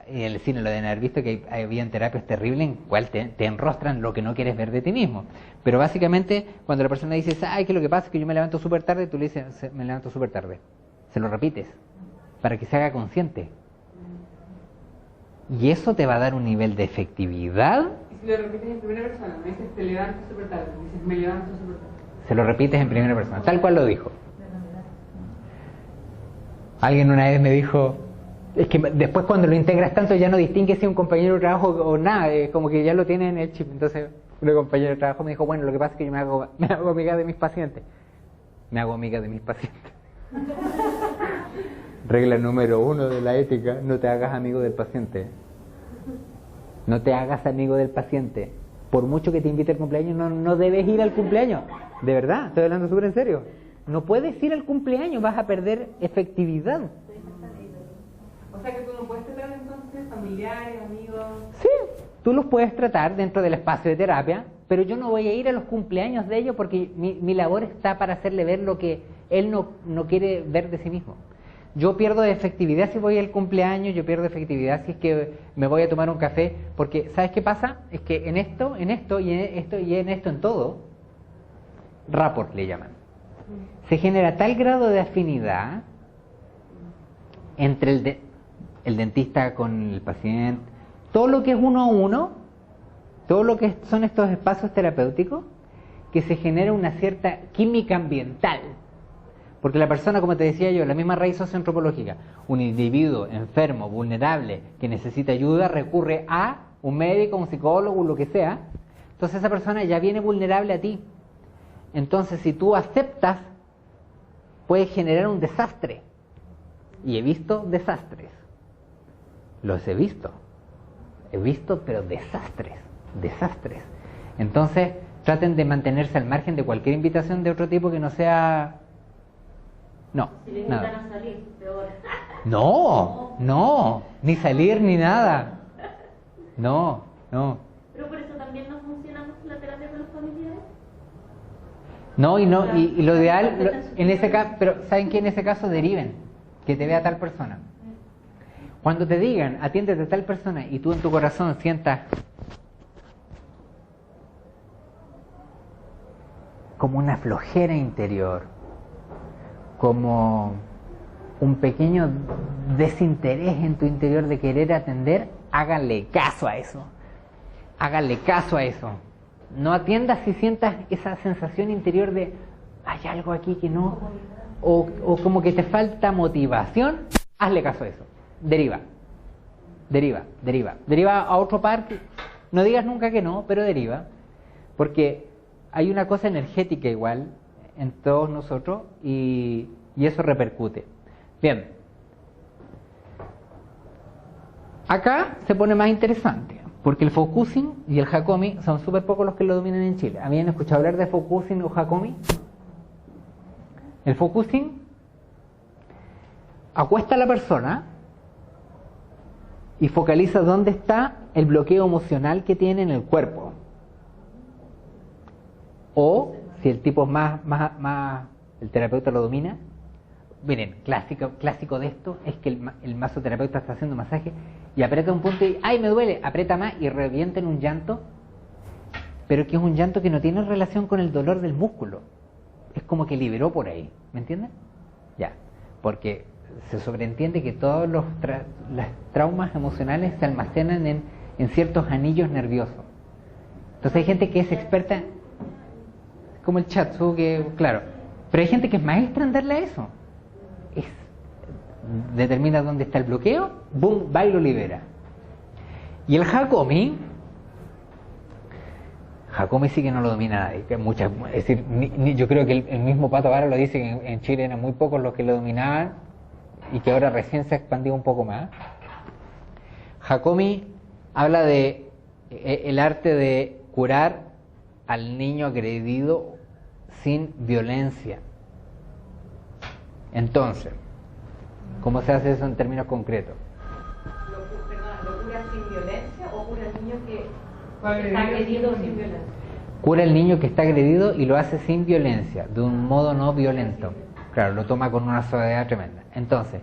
En el cine lo deben haber visto, que había terapias terribles en cual te enrostran lo que no quieres ver de ti mismo. Pero básicamente cuando la persona dice, ay, que lo que pasa es que yo me levanto súper tarde, tú le dices, me levanto súper tarde. Se lo repites para que se haga consciente. Y eso te va a dar un nivel de efectividad. Y si lo repites en primera persona, me dices te levanto súper tarde, me dices me levanto súper tarde. Se lo repites en primera persona, tal cual lo dijo. Alguien una vez me dijo, es que después cuando lo integras tanto ya no distingues si es un compañero de trabajo o nada, como que ya lo tiene en el chip. Entonces un compañero de trabajo me dijo, bueno, lo que pasa es que yo me hago amiga de mis pacientes. Me hago amiga de mis pacientes. Regla número 1 de la ética, no te hagas amigo del paciente. No te hagas amigo del paciente. Por mucho que te invite al cumpleaños, no debes ir al cumpleaños. De verdad, estoy hablando súper en serio. No puedes ir al cumpleaños, vas a perder efectividad. O sea que tú no puedes tratar entonces familiares, amigos. Sí, tú los puedes tratar dentro del espacio de terapia, pero yo no voy a ir a los cumpleaños de ellos porque mi labor está para hacerle ver lo que él no quiere ver de sí mismo. Yo pierdo efectividad si voy al cumpleaños, yo pierdo efectividad si es que me voy a tomar un café, porque ¿sabes qué pasa? Es que en esto y en esto en todo, rapport le llaman. Se genera tal grado de afinidad entre el dentista con el paciente, todo lo que es uno a uno, todo lo que son estos espacios terapéuticos, que se genera una cierta química ambiental. Porque la persona, como te decía yo, la misma raíz socioantropológica, un individuo enfermo, vulnerable, que necesita ayuda, recurre a un médico, un psicólogo, lo que sea. Entonces esa persona ya viene vulnerable a ti. Entonces si tú aceptas, puedes generar un desastre. Y he visto desastres. Los he visto. He visto, pero desastres. Entonces traten de mantenerse al margen de cualquier invitación de otro tipo que no sea... No, si le nada. invitan a salir, peor. No, ni salir ni nada. No. Pero por eso también no funciona mucho la terapia con los familiares. No, y lo ideal, en ese caso, pero ¿saben qué? En ese caso deriven, que te vea tal persona. Cuando te digan, atiéndete a tal persona, y tú en tu corazón sientas como una flojera interior, como un pequeño desinterés en tu interior de querer atender, háganle caso a eso. No atiendas si sientas esa sensación interior de hay algo aquí que no, o como que te falta motivación, hazle caso a eso. Deriva a otro parque. No digas nunca que no, pero deriva, porque hay una cosa energética igual en todos nosotros y eso repercute. Bien, acá se pone más interesante, porque el focusing y el Hakomi son súper pocos los que lo dominan en Chile. ¿Habían escuchado hablar de focusing o Hakomi? El focusing acuesta a la persona y focaliza dónde está el bloqueo emocional que tiene en el cuerpo. O si el tipo es más el terapeuta lo domina. Miren, clásico de esto es que el masoterapeuta está haciendo masaje y aprieta un punto y ¡ay, me duele! Aprieta más y revienta en un llanto, pero que es un llanto que no tiene relación con el dolor del músculo. Es como que liberó por ahí, ¿me entienden? Ya, porque se sobreentiende que todos los traumas emocionales se almacenan en ciertos anillos nerviosos. Entonces hay gente que es experta, como el Chatsu, que claro, pero hay gente que es maestra en darle a eso. Determina dónde está el bloqueo, boom, va y lo libera. Y el Hakomi sí que no lo domina nadie, que es decir, yo creo que el mismo Pato Vara lo dice, que en Chile eran muy pocos los que lo dominaban y que ahora recién se ha expandido un poco más. Hakomi habla de el arte de curar al niño agredido sin violencia. Entonces, ¿cómo se hace eso en términos concretos? ¿Lo cura sin violencia o cura al niño que está agredido sin violencia? Cura al niño que está agredido y lo hace sin violencia, de un modo no violento. Claro, lo toma con una suavidad tremenda. Entonces,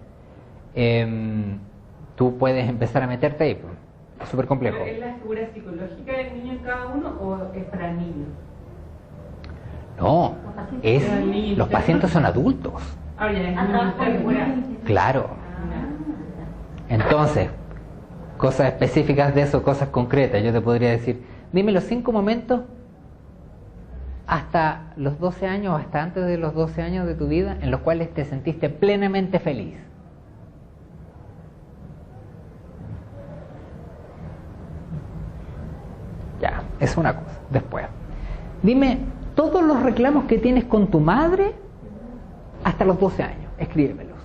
tú puedes empezar a meterte ahí. Es súper complejo. ¿Pero es la figura psicológica del niño en cada uno o es para el niño? No, los pacientes son adultos. Ahora ya es una figura. Claro. Entonces, cosas específicas de eso, cosas concretas. Yo te podría decir, dime los 5 momentos hasta los 12 años o hasta antes de los 12 años de tu vida en los cuales te sentiste plenamente feliz. Ya, es una cosa. Después, dime todos los reclamos que tienes con tu madre hasta los 12 años. Escríbemelos.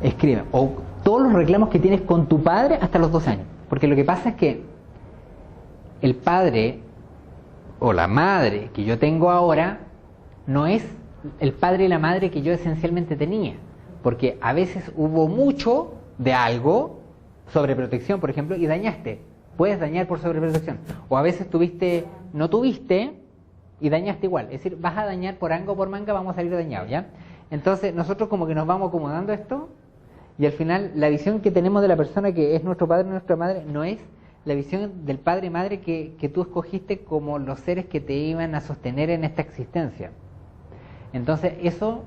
Escribe. O todos los reclamos que tienes con tu padre hasta los 12 años. Porque lo que pasa es que el padre o la madre que yo tengo ahora no es el padre y la madre que yo esencialmente tenía. Porque a veces hubo mucho de algo, sobreprotección, por ejemplo, y dañaste. Puedes dañar por sobreprotección. O a veces no tuviste y dañaste igual. Es decir, vas a dañar por anga o por manga, vamos a salir dañados, ¿ya? Entonces nosotros como que nos vamos acomodando a esto y al final la visión que tenemos de la persona que es nuestro padre o nuestra madre no es la visión del padre y madre que tú escogiste como los seres que te iban a sostener en esta existencia. Entonces eso,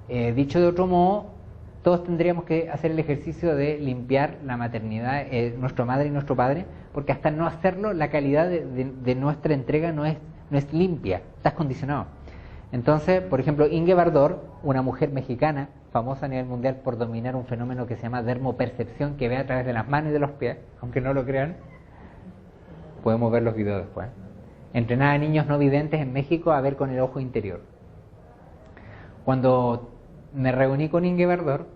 dicho de otro modo, todos tendríamos que hacer el ejercicio de limpiar la maternidad, nuestra madre y nuestro padre, porque hasta no hacerlo la calidad de nuestra entrega no es limpia, estás condicionado. Entonces, por ejemplo, Inge Bardor, una mujer mexicana famosa a nivel mundial por dominar un fenómeno que se llama dermopercepción, que ve a través de las manos y de los pies, aunque no lo crean, podemos ver los videos después. Entrenaba a niños no videntes en México a ver con el ojo interior. Cuando me reuní con Inge Bardor,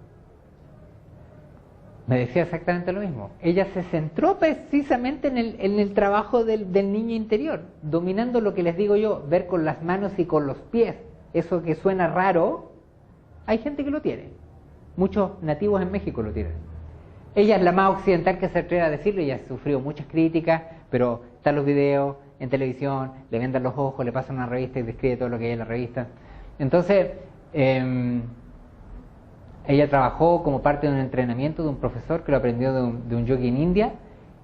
me decía exactamente lo mismo. Ella se centró precisamente en el trabajo del niño interior, dominando lo que les digo yo, ver con las manos y con los pies. Eso que suena raro, hay gente que lo tiene. Muchos nativos en México lo tienen. Ella es la más occidental que se atreve a decirlo, ella sufrió muchas críticas, pero están los videos en televisión, le vendan los ojos, le pasan una revista y describe todo lo que hay en la revista. Entonces, ella trabajó como parte de un entrenamiento de un profesor que lo aprendió de un yogi en India,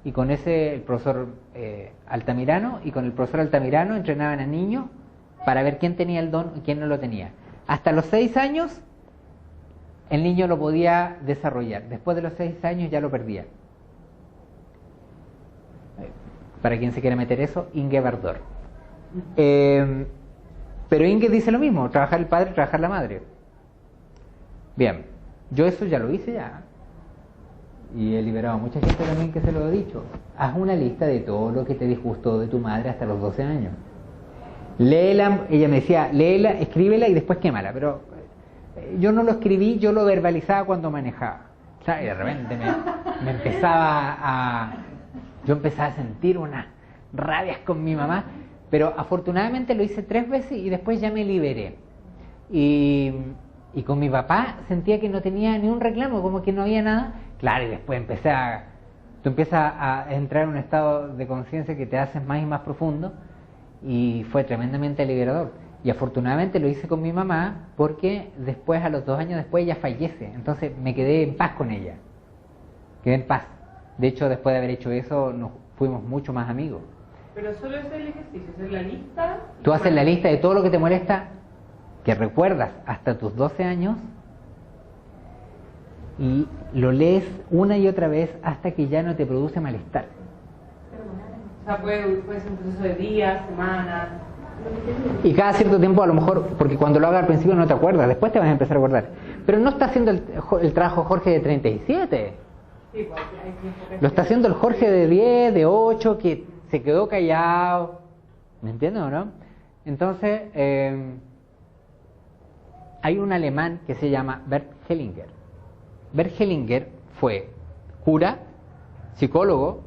y con el profesor Altamirano, y con el profesor Altamirano entrenaban a niños para ver quién tenía el don y quién no lo tenía. Hasta los 6 años el niño lo podía desarrollar, después de los 6 años ya lo perdía. Para quien se quiera meter eso, Inge Bardor. Pero Inge dice lo mismo, trabajar el padre, trabajar la madre. Bien, yo eso ya lo hice ya. Y he liberado a mucha gente también que se lo he dicho. Haz una lista de todo lo que te disgustó de tu madre hasta los 12 años. Léela, ella me decía, léela, escríbela y después quémala. Pero yo no lo escribí, yo lo verbalizaba cuando manejaba. O sea, y de repente me yo empezaba a sentir unas rabias con mi mamá. Pero afortunadamente lo hice 3 veces y después ya me liberé. Y con mi papá sentía que no tenía ni un reclamo, como que no había nada. Claro, y después tú empiezas a entrar en un estado de conciencia que te haces más y más profundo, y fue tremendamente liberador. Y afortunadamente lo hice con mi mamá, porque después, a los 2 años después, ella fallece. Entonces me quedé en paz con ella. Quedé en paz. De hecho, después de haber hecho eso, nos fuimos mucho más amigos. Pero solo es el ejercicio, hacer la lista. Tú haces la lista de todo lo que te molesta, que recuerdas hasta tus 12 años, y lo lees una y otra vez hasta que ya no te produce malestar. O sea, puede ser un proceso de días, semanas. Y cada cierto tiempo, a lo mejor, porque cuando lo hagas al principio no te acuerdas, después te vas a empezar a acordar. Pero no está haciendo el trabajo Jorge de 37. Sí, pues, hay tiempo. Lo está haciendo el Jorge de 10, de 8, que se quedó callado. ¿Me entiendes o no? Entonces, hay un alemán que se llama Bert Hellinger. Bert Hellinger fue cura, psicólogo,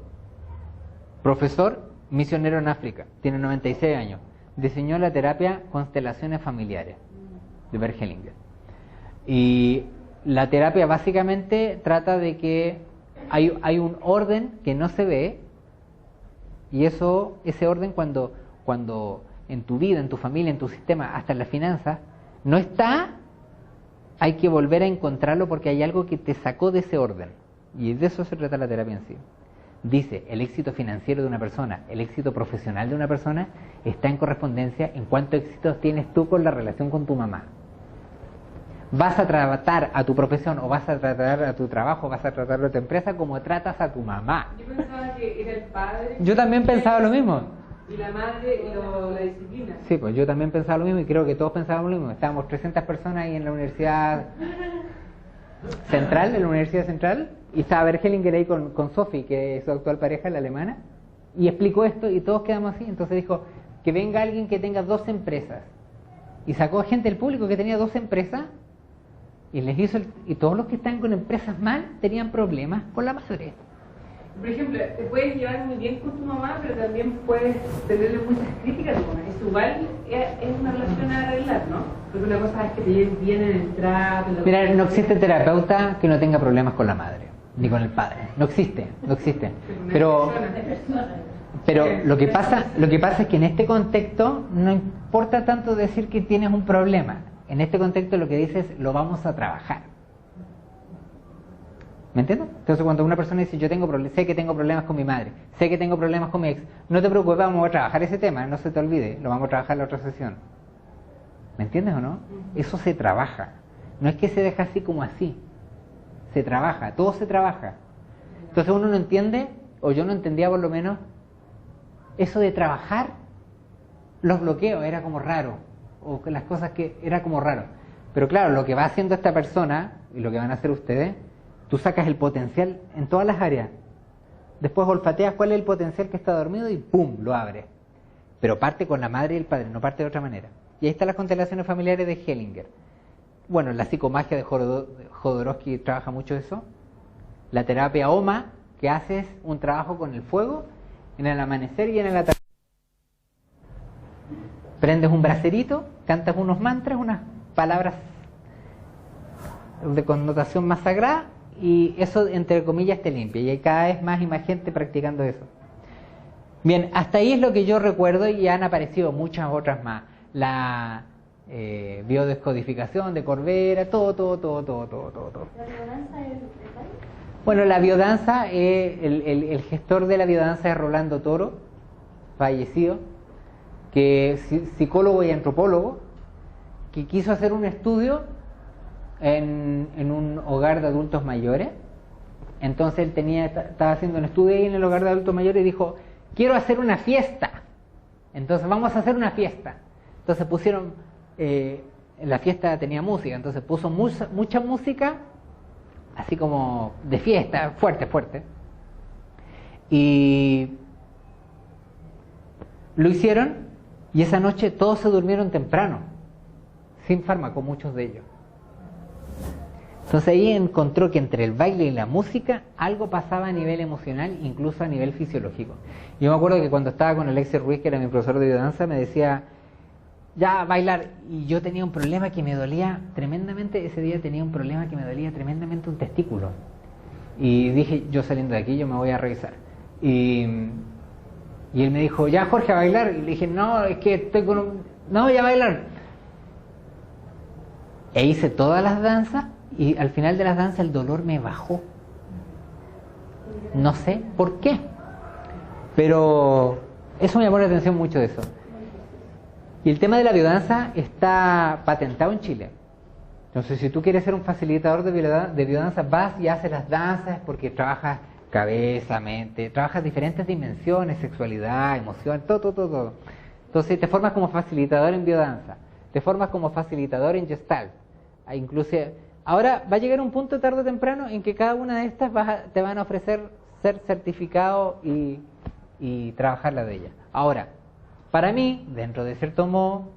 profesor, misionero en África. Tiene 96 años. Diseñó la terapia Constelaciones Familiares de Bert Hellinger. Y la terapia básicamente trata de que hay un orden que no se ve, y ese orden cuando en tu vida, en tu familia, en tu sistema, hasta en las finanzas, no está, hay que volver a encontrarlo porque hay algo que te sacó de ese orden. Y de eso se trata la terapia en sí. Dice, el éxito financiero de una persona, el éxito profesional de una persona, está en correspondencia en cuánto éxito tienes tú con la relación con tu mamá. vas a tratar a tu profesión o vas a tratar a tu trabajo, vas a tratar a tu empresa como tratas a tu mamá. Yo pensaba que era el padre. Yo también pensaba lo mismo. Y la madre la disciplina. Sí, pues yo también pensaba lo mismo y creo que todos pensábamos lo mismo. Estábamos 300 personas ahí en la Universidad Central, y estaba Bergelinger ahí con Sophie, que es su actual pareja, la alemana, y explicó esto y todos quedamos así. Entonces dijo, que venga alguien que tenga 2 empresas. Y sacó gente del público que tenía 2 empresas y les hizo y todos los que están con empresas mal tenían problemas con la madre. Por ejemplo, te puedes llevar muy bien con tu mamá, pero también puedes tenerle muchas críticas a tu mamá. Eso igual es una relación a arreglar, ¿no? Porque una cosa es que te lleves bien en el trato. Mira, no existe terapeuta que no tenga problemas con la madre, ni con el padre. No existe. Pero lo que pasa es que en este contexto no importa tanto decir que tienes un problema. En este contexto lo que dices es, lo vamos a trabajar. ¿Me entiendes? Entonces cuando una persona dice, sé que tengo problemas con mi madre, sé que tengo problemas con mi ex, no te preocupes, vamos a trabajar ese tema, no se te olvide, lo vamos a trabajar en la otra sesión. ¿Me entiendes o no? Eso se trabaja. No es que se deja así como así. Se trabaja, todo se trabaja. Entonces uno no entiende, o yo no entendía por lo menos, eso de trabajar los bloqueos era como raro, o las cosas que era como raro. Pero claro, lo que va haciendo esta persona, y lo que van a hacer ustedes, tú sacas el potencial en todas las áreas. Después olfateas cuál es el potencial que está dormido y ¡pum!, lo abres. Pero parte con la madre y el padre, no parte de otra manera. Y ahí están las constelaciones familiares de Hellinger. Bueno, la psicomagia de Jodorowsky trabaja mucho eso. La terapia OMA, que haces un trabajo con el fuego en el amanecer y en el atardecer. Prendes un bracerito, cantas unos mantras, unas palabras de connotación más sagrada, y eso, entre comillas, te limpia. Y hay cada vez más y más gente practicando eso. Bien, hasta ahí es lo que yo recuerdo, y han aparecido muchas otras más. La biodescodificación de Corbera, todo. ¿La biodanza es el Bueno, la biodanza, el gestor de la biodanza es Rolando Toro, fallecido, que es psicólogo y antropólogo, que quiso hacer un estudio en un hogar de adultos mayores. Entonces él estaba haciendo un estudio ahí en el hogar de adultos mayores y dijo, quiero hacer una fiesta, entonces vamos a hacer una fiesta. Entonces pusieron, la fiesta tenía música, entonces puso mucha música, así como de fiesta, fuerte, y lo hicieron, y esa noche todos se durmieron temprano, sin fármaco, muchos de ellos. Entonces ahí encontró que entre el baile y la música algo pasaba a nivel emocional, incluso a nivel fisiológico. Yo me acuerdo que cuando estaba con Alexis Ruiz, que era mi profesor de biodanza, me decía, ya, bailar, y yo tenía un problema que me dolía tremendamente, ese día tenía un problema que me dolía tremendamente un testículo. Y dije, yo saliendo de aquí, yo me voy a revisar. Y él me dijo, ya Jorge, a bailar. Y le dije, no, es que estoy con un... No, ya a bailar. E hice todas las danzas, y al final de las danzas el dolor me bajó. No sé por qué, pero eso me llamó la atención mucho de eso. Y el tema de la biodanza está patentado en Chile. Entonces, si tú quieres ser un facilitador de biodanza, vas y haces las danzas porque trabajas cabeza, mente, trabajas diferentes dimensiones, sexualidad, emoción, todo. Entonces, te formas como facilitador en biodanza, te formas como facilitador en Gestalt. Incluso, ahora va a llegar un punto tarde o temprano en que cada una de estas te van a ofrecer ser certificado y trabajar la de ellas. Ahora, para mí, dentro de cierto modo,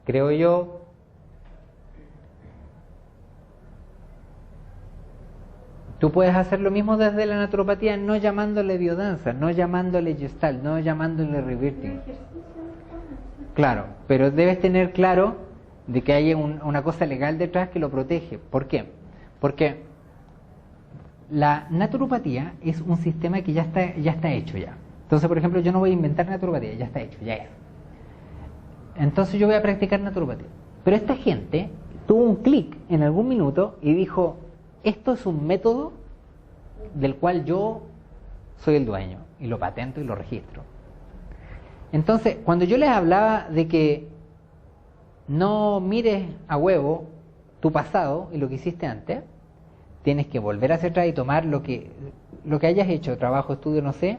creo yo, tú puedes hacer lo mismo desde la naturopatía, no llamándole biodanza, no llamándole Gestalt, no llamándole reverting. Claro, pero debes tener claro de que hay una cosa legal detrás que lo protege. ¿Por qué? Porque la naturopatía es un sistema que ya está hecho ya. Entonces, por ejemplo, yo no voy a inventar naturopatía, ya está hecho, ya es. Entonces yo voy a practicar naturopatía. Pero esta gente tuvo un clic en algún minuto y dijo, esto es un método del cual yo soy el dueño, y lo patento y lo registro. Entonces, cuando yo les hablaba de que no mires a huevo tu pasado y lo que hiciste antes, tienes que volver hacia atrás y tomar lo que hayas hecho, trabajo, estudio, no sé,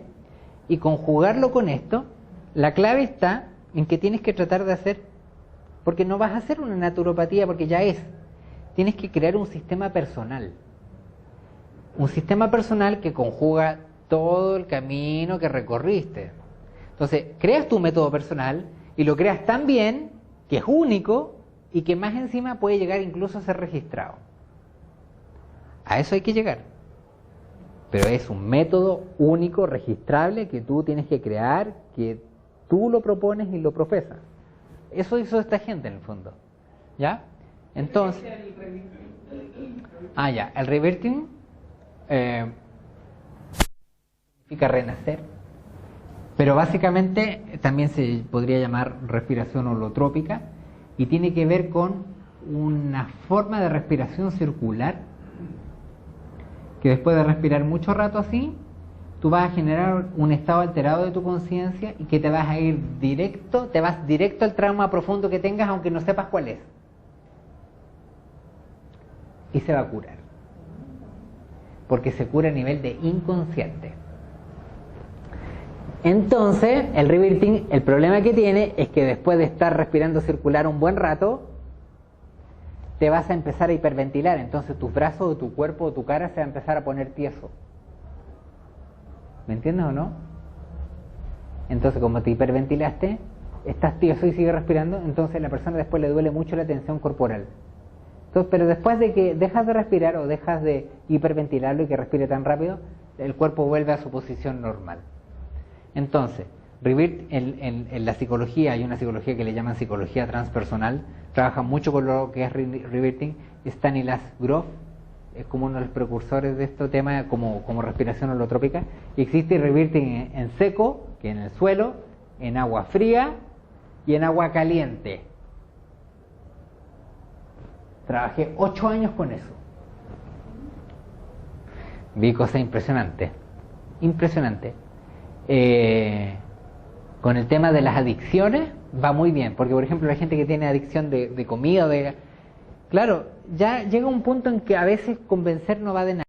y conjugarlo con esto. La clave está en que tienes que tratar de hacer, porque no vas a hacer una naturopatía porque ya es, tienes que crear un sistema personal que conjuga todo el camino que recorriste. Entonces, creas tu método personal y lo creas tan bien que es único y que más encima puede llegar incluso a ser registrado. A eso hay que llegar. Pero es un método único, registrable, que tú tienes que crear, que tú lo propones y lo profesas. Eso hizo esta gente en el fondo. ¿Ya? Entonces... el reverting significa renacer. Pero básicamente también se podría llamar respiración holotrópica y tiene que ver con una forma de respiración circular que después de respirar mucho rato así, tú vas a generar un estado alterado de tu conciencia y que te vas directo al trauma profundo que tengas aunque no sepas cuál es. Y se va a curar. Porque se cura a nivel de inconsciente. Entonces, el reverting, el problema que tiene es que después de estar respirando circular un buen rato, te vas a empezar a hiperventilar. Entonces tus brazos o tu cuerpo o tu cara se va a empezar a poner tieso. ¿Me entiendes o no? Entonces, como te hiperventilaste, estás tieso y sigues respirando, entonces a la persona después le duele mucho la tensión corporal. Entonces, pero después de que dejas de respirar o dejas de hiperventilarlo y que respire tan rápido, el cuerpo vuelve a su posición normal. Entonces, en la psicología, hay una psicología que le llaman psicología transpersonal, trabaja mucho con lo que es reverting. Stanislas Grof es como uno de los precursores de este tema como respiración holotrópica. Y existe reverting en seco, que en el suelo, en agua fría y en agua caliente. Trabajé 8 años con eso. Vi cosas impresionantes. Con el tema de las adicciones va muy bien, porque por ejemplo la gente que tiene adicción de comida, claro, ya llega un punto en que a veces convencer no va de nada.